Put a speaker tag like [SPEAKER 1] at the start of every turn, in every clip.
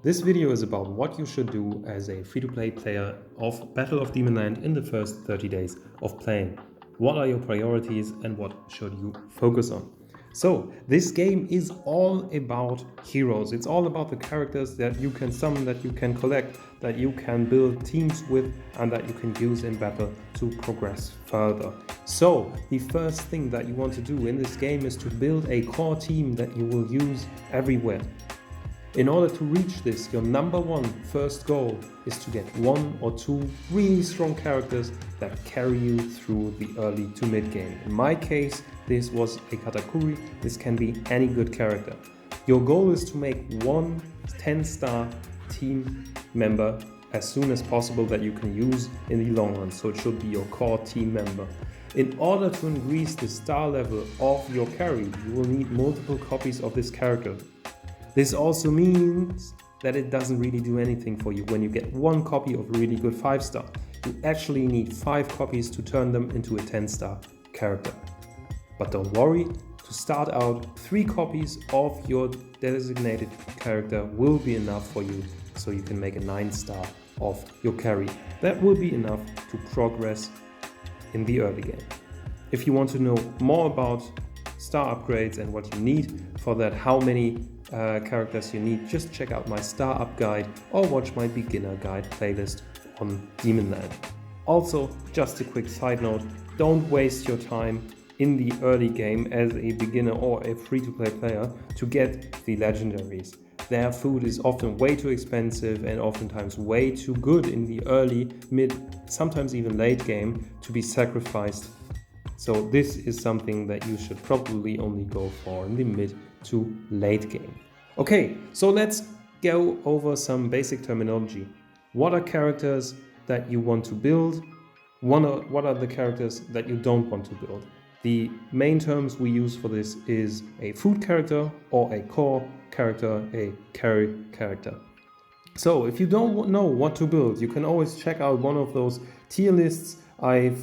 [SPEAKER 1] This video is about what you should do as a free-to-play player of Battle of Demonland in the first 30 days of playing. What are your priorities and what should you focus on? So, this game is all about heroes. It's all about the characters that you can summon, that you can collect, that you can build teams with, and that you can use in battle to progress further. So, the first thing that you want to do in this game is to build a core team that you will use everywhere. In order to reach this, your number one first goal is to get one or two really strong characters that carry you through the early to mid game. In my case, this was a Katakuri. This can be any good character. Your goal is to make one 10-star team member as soon as possible that you can use in the long run. So it should be your core team member. In order to increase the star level of your carry, you will need multiple copies of this character. This also means that it doesn't really do anything for you when you get one copy of a really good 5-star. You actually need 5 copies to turn them into a 10-star character. But don't worry, to start out, 3 copies of your designated character will be enough for you, so you can make a 9-star of your carry. That will be enough to progress in the early game. If you want to know more about star upgrades and what you need for that, how many characters you need, just check out my star up guide or watch my beginner guide playlist on Demonland. Also, just a quick side note, don't waste your time in the early game as a beginner or a free-to-play player to get the legendaries. Their food is often way too expensive and oftentimes way too good in the early, mid, sometimes even late game to be sacrificed. So this is something that you should probably only go for in the mid to late game. Okay, so let's go over some basic terminology. What are characters that you want to build? What are the characters that you don't want to build? The main terms we use for this is a food character or a core character, a carry character. So if you don't know what to build, you can always check out one of those tier lists. I've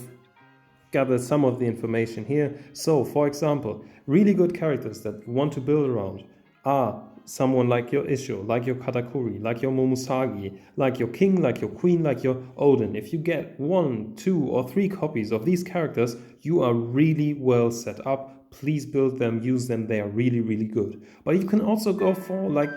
[SPEAKER 1] gathered some of the information here. So for example, really good characters that you want to build around are someone like your Isho, like your Katakuri, like your Momusagi, like your king, like your queen, like your Odin. If you get 1, 2 or 3 copies of these characters, you are really well set up. Please build them, use them, they are really, really good. But you can also go for like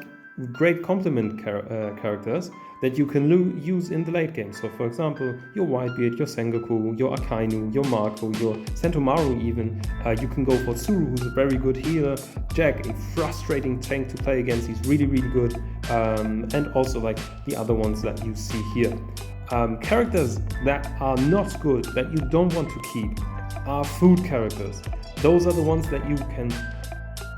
[SPEAKER 1] great complement characters that you can use in the late game. So for example, your Whitebeard, your Sengoku, your Akainu, your Marco, your Sentomaru even. You can go for Tsuru, who's a very good healer, Jack, a frustrating tank to play against, he's really, really good, and also like the other ones that you see here. Characters that are not good, that you don't want to keep, are food characters. Those are the ones that you can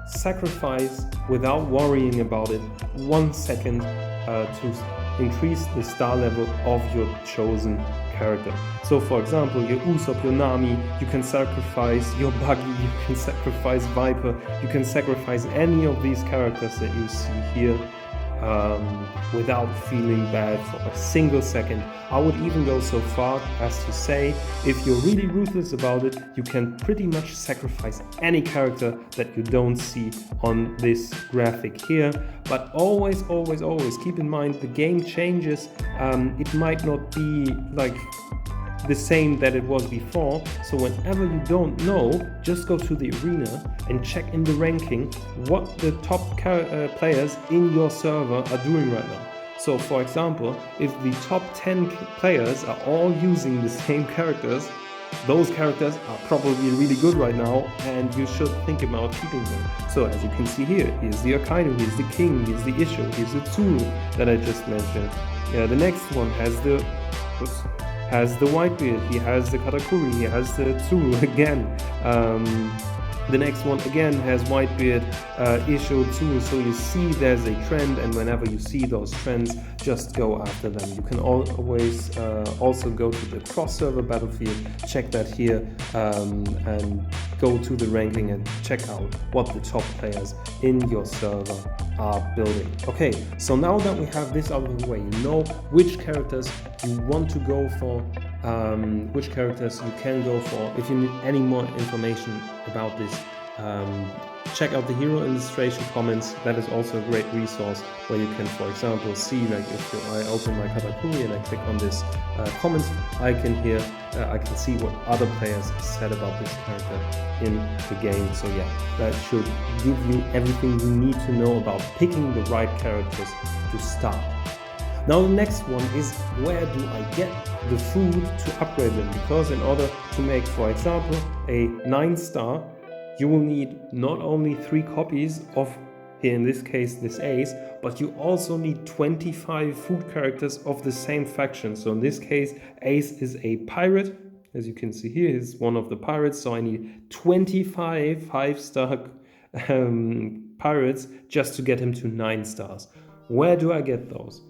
[SPEAKER 1] sacrifice without worrying about it 1 second to increase the star level of your chosen character. So for example, your Usopp, your Nami, you can sacrifice your Buggy, you can sacrifice Viper, you can sacrifice any of these characters that you see here without feeling bad for a single second. I would even go so far as to say, if you're really ruthless about it, you can pretty much sacrifice any character that you don't see on this graphic here. But always, always, always keep in mind the game changes. It might not be like the same that it was before, so whenever you don't know, just go to the arena and check in the ranking what the top players in your server are doing right now. So for example, if the top 10 players are all using the same characters, those characters are probably really good right now and you should think about keeping them. So as you can see here, here's the Akainu, here's the King, here's the Isho, here's the Tsuru that I just mentioned. The next one has the Whitebeard, he has the Katakuri, he has the Tsuru again. The next one again has Whitebeard, Isho, Tsuru, so you see there's a trend, and whenever you see those trends, just go after them. You can always also go to the cross-server battlefield, check that here, and go to the ranking and check out what the top players in your server are building. Okay, so now that we have this out of the way, you know which characters you want to go for, which characters you can go for. If you need any more information about this, check out the hero illustration comments. That is also a great resource where you can, for example, see, like if I open my Katakuri and I click on this comment icon here, I can see what other players said about this character in the game. So yeah, that should give you everything you need to know about picking the right characters to start. Now the next one is, where do I get the food to upgrade them? Because in order to make, for example, a 9-star, you will need not only 3 copies of, here in this case, this ace, but you also need 25 food characters of the same faction. So in this case, ace is a pirate. As you can see here, he's one of the pirates. So I need 25 5-star pirates just to get him to 9 stars. Where do I get those?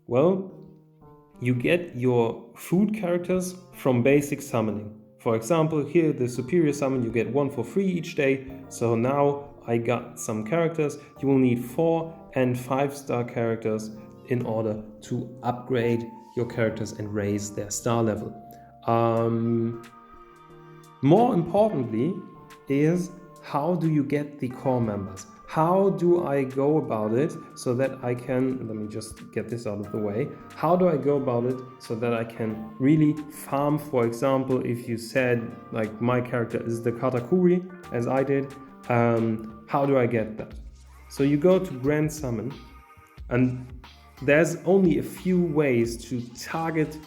[SPEAKER 1] Well, you get your food characters from basic summoning. For example, here the superior summon, you get 1 for free each day. So now I got some characters. You will need 4 and 5-star characters in order to upgrade your characters and raise their star level. More importantly is, how do you get the core members? How do I go about it so that I can, let me just get this out of the way. How do I go about it so that I can really farm? For example, if you said like my character is the Katakuri, as I did, how do I get that? So you go to Grand Summon, and there's only a few ways to target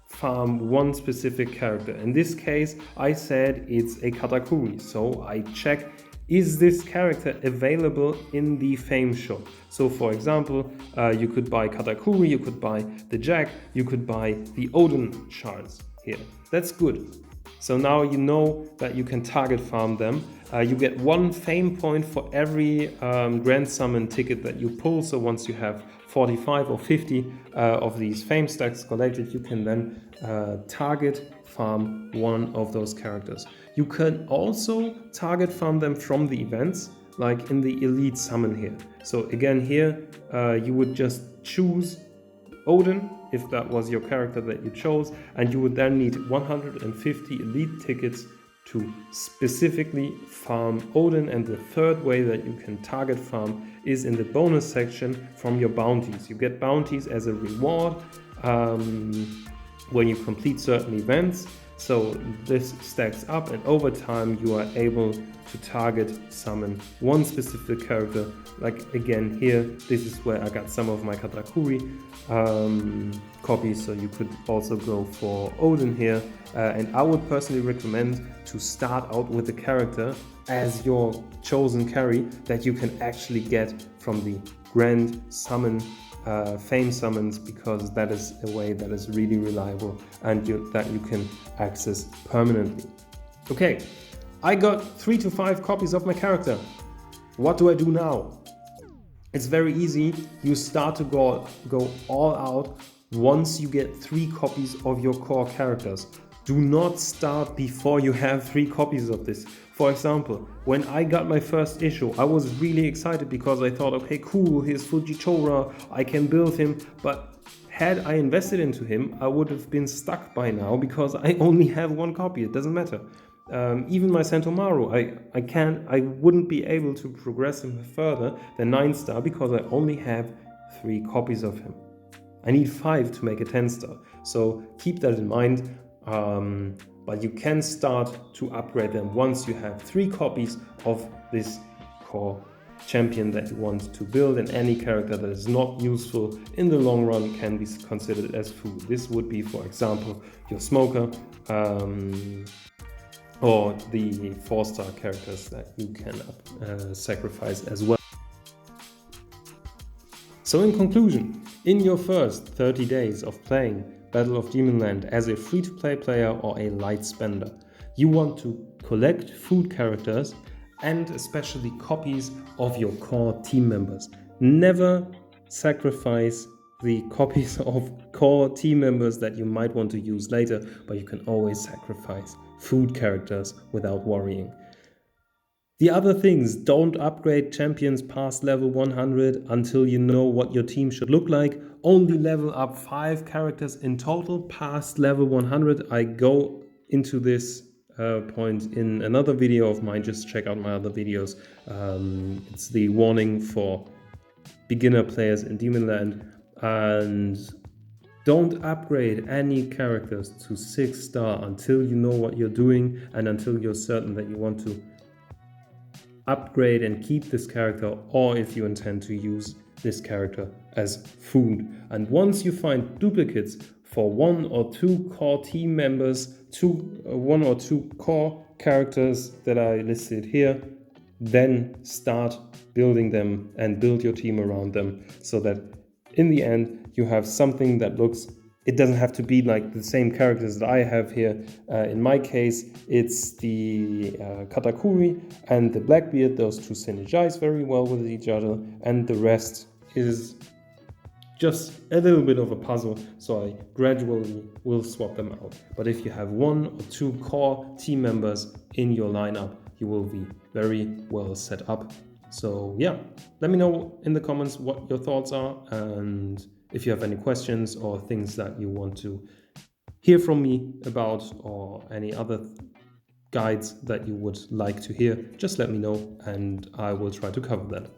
[SPEAKER 1] farm one specific character. In this case, I said it's a Katakuri, so I check, is this character available in the Fame shop? So for example, you could buy Katakuri, you could buy the Jack, you could buy the Odin shards here. That's good. So now you know that you can target farm them. You get 1 fame point for every Grand Summon ticket that you pull. So once you have 45 or 50 of these fame stacks collected, you can then target farm one of those characters. You can also target farm them from the events, like in the elite summon here. So again here, you would just choose Odin, if that was your character that you chose, and you would then need 150 elite tickets to specifically farm Odin. And the third way that you can target farm is in the bonus section from your bounties. You get bounties as a reward when you complete certain events. So this stacks up, and over time you are able to target summon one specific character. Like again here, this is where I got some of my Katakuri copies, so you could also go for Odin here. And I would personally recommend to start out with a character as your chosen carry that you can actually get from the Grand Summon Fame summons, because that is a way that is really reliable and that you can access permanently. Okay, I got 3 to 5 copies of my character. What do I do now? It's very easy. You start to go all out once you get 3 copies of your core characters. Do not start before you have 3 copies of this. For example, when I got my first issue, I was really excited because I thought, okay, cool, here's Fujitora, I can build him. But had I invested into him, I would have been stuck by now because I only have 1 copy. It doesn't matter. Even my Sentomaru, I wouldn't be able to progress him further than 9-star because I only have 3 copies of him. I need 5 to make a 10-star. So keep that in mind. But you can start to upgrade them once you have 3 copies of this core champion that you want to build, and any character that is not useful in the long run can be considered as food. This would be, for example, your smoker or the 4-star characters that you can sacrifice as well. So in conclusion, in your first 30 days of playing Battle of Demonland as a free-to-play player or a light spender, you want to collect food characters and especially copies of your core team members. Never sacrifice the copies of core team members that you might want to use later, but you can always sacrifice food characters without worrying. The other things, don't upgrade champions past level 100 until you know what your team should look like. Only level up 5 characters in total past level 100. I go into this point in another video of mine. Just check out my other videos. It's the warning for beginner players in Demonland. And don't upgrade any characters to 6-star until you know what you're doing and until you're certain that you want to upgrade and keep this character, or if you intend to use this character as food. And once you find duplicates for 1 or 2 core team members, 1 or 2 core characters that are listed here, then start building them and build your team around them, so that in the end you have something that looks, it doesn't have to be like the same characters that I have here. In my case, it's the Katakuri and the Blackbeard. Those two synergize very well with each other, and the rest is just a little bit of a puzzle, so I gradually will swap them out. But if you have 1 or 2 core team members in your lineup, you will be very well set up. So yeah, let me know in the comments what your thoughts are, and if you have any questions or things that you want to hear from me about, or any other guides that you would like to hear, just let me know and I will try to cover that.